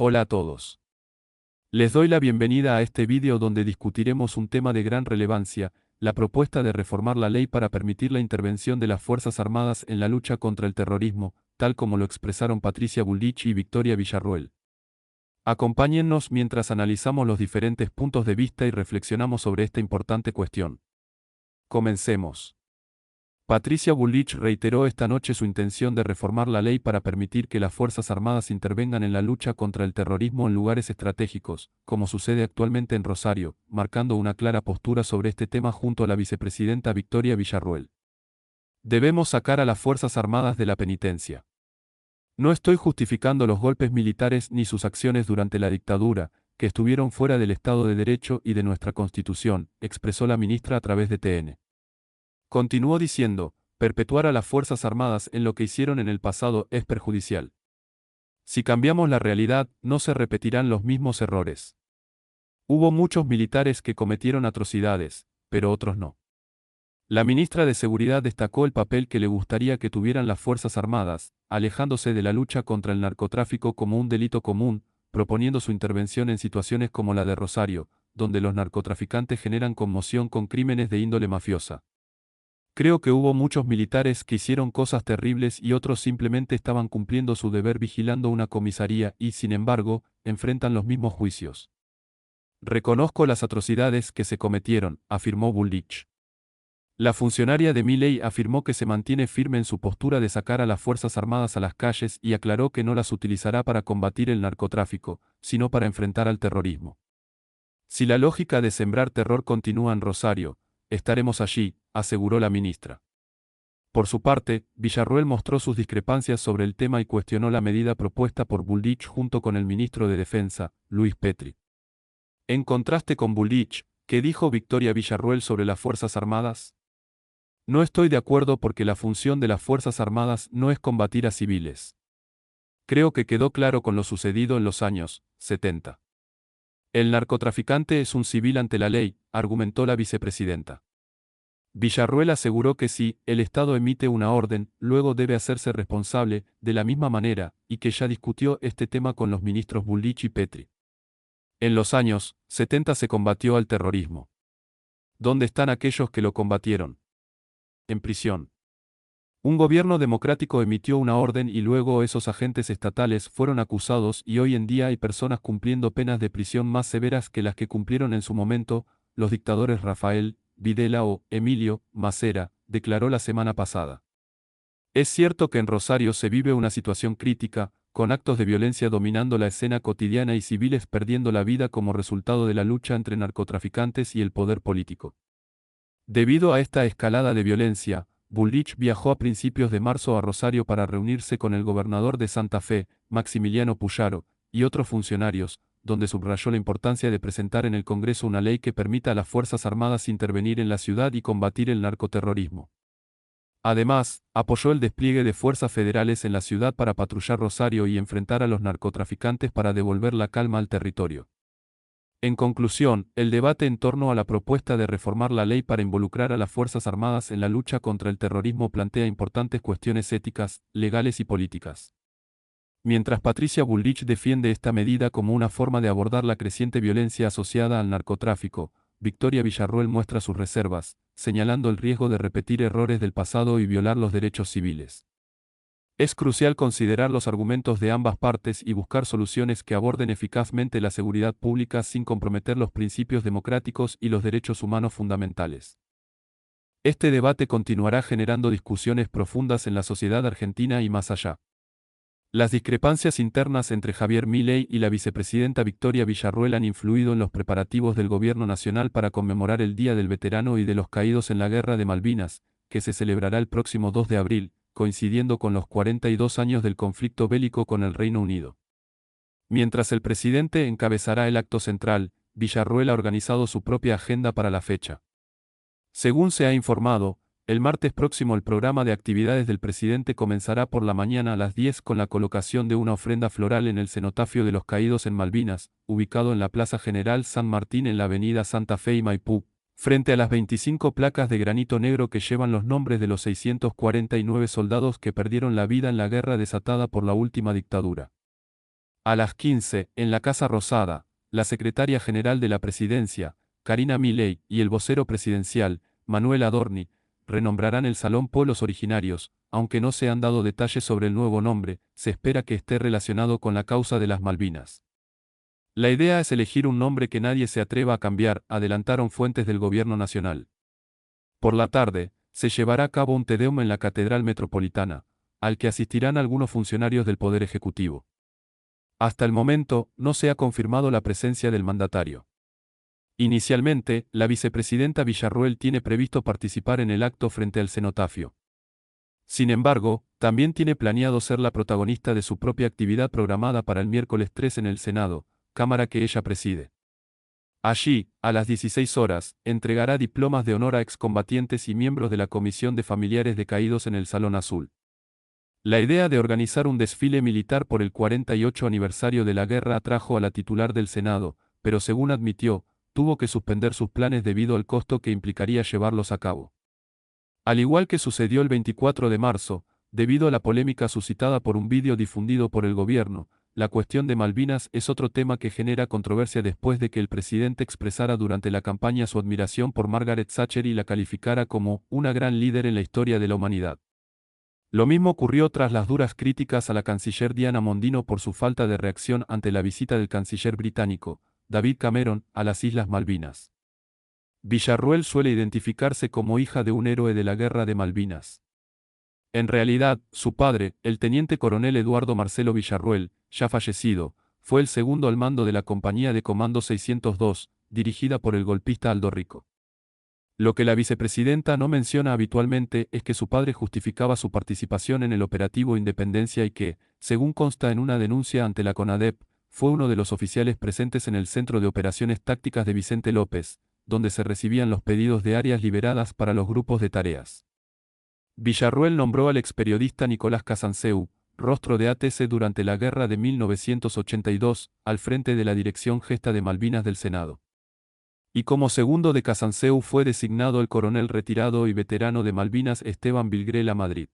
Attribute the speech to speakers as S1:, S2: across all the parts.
S1: Hola a todos. Les doy la bienvenida a este vídeo donde discutiremos un tema de gran relevancia, la propuesta de reformar la ley para permitir la intervención de las Fuerzas Armadas en la lucha contra el terrorismo, tal como lo expresaron Patricia Bullrich y Victoria Villarroel. Acompáñennos mientras analizamos los diferentes puntos de vista y reflexionamos sobre esta importante cuestión. Comencemos. Patricia Bullrich reiteró esta noche su intención de reformar la ley para permitir que las Fuerzas Armadas intervengan en la lucha contra el terrorismo en lugares estratégicos, como sucede actualmente en Rosario, marcando una clara postura sobre este tema junto a la vicepresidenta Victoria Villarroel. Debemos sacar a las Fuerzas Armadas de la penitencia. No estoy justificando los golpes militares ni sus acciones durante la dictadura, que estuvieron fuera del Estado de Derecho y de nuestra Constitución, expresó la ministra a través de TN. Continuó diciendo, perpetuar a las Fuerzas Armadas en lo que hicieron en el pasado es perjudicial. Si cambiamos la realidad, no se repetirán los mismos errores. Hubo muchos militares que cometieron atrocidades, pero otros no. La ministra de Seguridad destacó el papel que le gustaría que tuvieran las Fuerzas Armadas, alejándose de la lucha contra el narcotráfico como un delito común, proponiendo su intervención en situaciones como la de Rosario, donde los narcotraficantes generan conmoción con crímenes de índole mafiosa. Creo que hubo muchos militares que hicieron cosas terribles y otros simplemente estaban cumpliendo su deber vigilando una comisaría y, sin embargo, enfrentan los mismos juicios. Reconozco las atrocidades que se cometieron, afirmó Bullrich. La funcionaria de Milei afirmó que se mantiene firme en su postura de sacar a las Fuerzas Armadas a las calles y aclaró que no las utilizará para combatir el narcotráfico, sino para enfrentar al terrorismo. Si la lógica de sembrar terror continúa en Rosario, estaremos allí, aseguró la ministra. Por su parte, Villarroel mostró sus discrepancias sobre el tema y cuestionó la medida propuesta por Bullrich junto con el ministro de Defensa, Luis Petri. En contraste con Bullrich, ¿qué dijo Victoria Villarroel sobre las Fuerzas Armadas? No estoy de acuerdo porque la función de las Fuerzas Armadas no es combatir a civiles. Creo que quedó claro con lo sucedido en los años 70. El narcotraficante es un civil ante la ley, argumentó la vicepresidenta. Villarroel aseguró que si el Estado emite una orden, luego debe hacerse responsable, de la misma manera, y que ya discutió este tema con los ministros Bullrich y Petri. En los años 70 se combatió al terrorismo. ¿Dónde están aquellos que lo combatieron? En prisión. Un gobierno democrático emitió una orden y luego esos agentes estatales fueron acusados y hoy en día hay personas cumpliendo penas de prisión más severas que las que cumplieron en su momento los dictadores Rafael, Videla o Emilio Macera, declaró la semana pasada. Es cierto que en Rosario se vive una situación crítica, con actos de violencia dominando la escena cotidiana y civiles perdiendo la vida como resultado de la lucha entre narcotraficantes y el poder político. Debido a esta escalada de violencia, Bullrich viajó a principios de marzo a Rosario para reunirse con el gobernador de Santa Fe, Maximiliano Puyaro, y otros funcionarios, donde subrayó la importancia de presentar en el Congreso una ley que permita a las Fuerzas Armadas intervenir en la ciudad y combatir el narcoterrorismo. Además, apoyó el despliegue de fuerzas federales en la ciudad para patrullar Rosario y enfrentar a los narcotraficantes para devolver la calma al territorio. En conclusión, el debate en torno a la propuesta de reformar la ley para involucrar a las Fuerzas Armadas en la lucha contra el terrorismo plantea importantes cuestiones éticas, legales y políticas. Mientras Patricia Bullrich defiende esta medida como una forma de abordar la creciente violencia asociada al narcotráfico, Victoria Villarroel muestra sus reservas, señalando el riesgo de repetir errores del pasado y violar los derechos civiles. Es crucial considerar los argumentos de ambas partes y buscar soluciones que aborden eficazmente la seguridad pública sin comprometer los principios democráticos y los derechos humanos fundamentales. Este debate continuará generando discusiones profundas en la sociedad argentina y más allá. Las discrepancias internas entre Javier Milei y la vicepresidenta Victoria Villarroel han influido en los preparativos del gobierno nacional para conmemorar el Día del Veterano y de los Caídos en la Guerra de Malvinas, que se celebrará el próximo 2 de abril, coincidiendo con los 42 años del conflicto bélico con el Reino Unido. Mientras el presidente encabezará el acto central, Villarroel ha organizado su propia agenda para la fecha. Según se ha informado, el martes próximo el programa de actividades del presidente comenzará por la mañana a las 10 con la colocación de una ofrenda floral en el cenotafio de los caídos en Malvinas, ubicado en la Plaza General San Martín en la avenida Santa Fe y Maipú, frente a las 25 placas de granito negro que llevan los nombres de los 649 soldados que perdieron la vida en la guerra desatada por la última dictadura. A las 15, en la Casa Rosada, la secretaria general de la presidencia, Karina Milei, y el vocero presidencial, Manuel Adorni, renombrarán el Salón Pueblos Originarios, aunque no se han dado detalles sobre el nuevo nombre, se espera que esté relacionado con la causa de las Malvinas. La idea es elegir un nombre que nadie se atreva a cambiar, adelantaron fuentes del gobierno nacional. Por la tarde, se llevará a cabo un Te Deum en la Catedral Metropolitana, al que asistirán algunos funcionarios del Poder Ejecutivo. Hasta el momento, no se ha confirmado la presencia del mandatario. Inicialmente, la vicepresidenta Villarroel tiene previsto participar en el acto frente al cenotafio. Sin embargo, también tiene planeado ser la protagonista de su propia actividad programada para el miércoles 3 en el Senado, cámara que ella preside. Allí, a las 16 horas, entregará diplomas de honor a excombatientes y miembros de la Comisión de Familiares de Caídos en el Salón Azul. La idea de organizar un desfile militar por el 48 aniversario de la guerra atrajo a la titular del Senado, pero según admitió, tuvo que suspender sus planes debido al costo que implicaría llevarlos a cabo. Al igual que sucedió el 24 de marzo, debido a la polémica suscitada por un vídeo difundido por el gobierno, la cuestión de Malvinas es otro tema que genera controversia después de que el presidente expresara durante la campaña su admiración por Margaret Thatcher y la calificara como una gran líder en la historia de la humanidad. Lo mismo ocurrió tras las duras críticas a la canciller Diana Mondino por su falta de reacción ante la visita del canciller británico, David Cameron, a las Islas Malvinas. Villarroel suele identificarse como hija de un héroe de la Guerra de Malvinas. En realidad, su padre, el teniente coronel Eduardo Marcelo Villarroel, ya fallecido, fue el segundo al mando de la Compañía de Comando 602, dirigida por el golpista Aldo Rico. Lo que la vicepresidenta no menciona habitualmente es que su padre justificaba su participación en el operativo Independencia y que, según consta en una denuncia ante la CONADEP, fue uno de los oficiales presentes en el Centro de Operaciones Tácticas de Vicente López, donde se recibían los pedidos de áreas liberadas para los grupos de tareas. Villarroel nombró al experiodista Nicolás Casanseu, rostro de ATC durante la guerra de 1982, al frente de la Dirección Gesta de Malvinas del Senado. Y como segundo de Casanseu fue designado el coronel retirado y veterano de Malvinas Esteban Vilgrela Madrid.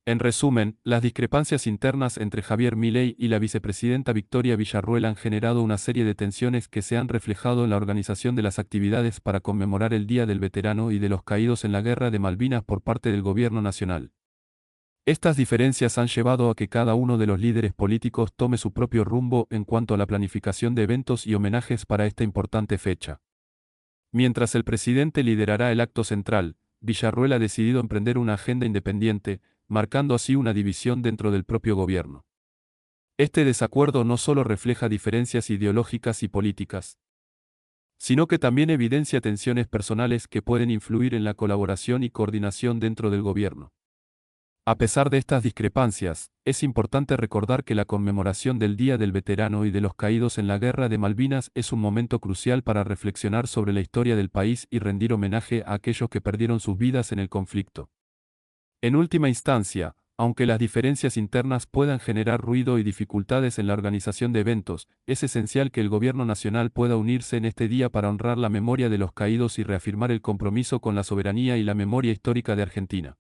S1: En resumen, las discrepancias internas entre Javier Milei y la vicepresidenta Victoria Villarroel han generado una serie de tensiones que se han reflejado en la organización de las actividades para conmemorar el Día del Veterano y de los Caídos en la Guerra de Malvinas por parte del gobierno nacional. Estas diferencias han llevado a que cada uno de los líderes políticos tome su propio rumbo en cuanto a la planificación de eventos y homenajes para esta importante fecha. Mientras el presidente liderará el acto central, Villarroel ha decidido emprender una agenda independiente, marcando así una división dentro del propio gobierno. Este desacuerdo no solo refleja diferencias ideológicas y políticas, sino que también evidencia tensiones personales que pueden influir en la colaboración y coordinación dentro del gobierno. A pesar de estas discrepancias, es importante recordar que la conmemoración del Día del Veterano y de los Caídos en la Guerra de Malvinas es un momento crucial para reflexionar sobre la historia del país y rendir homenaje a aquellos que perdieron sus vidas en el conflicto. En última instancia, aunque las diferencias internas puedan generar ruido y dificultades en la organización de eventos, es esencial que el gobierno nacional pueda unirse en este día para honrar la memoria de los caídos y reafirmar el compromiso con la soberanía y la memoria histórica de Argentina.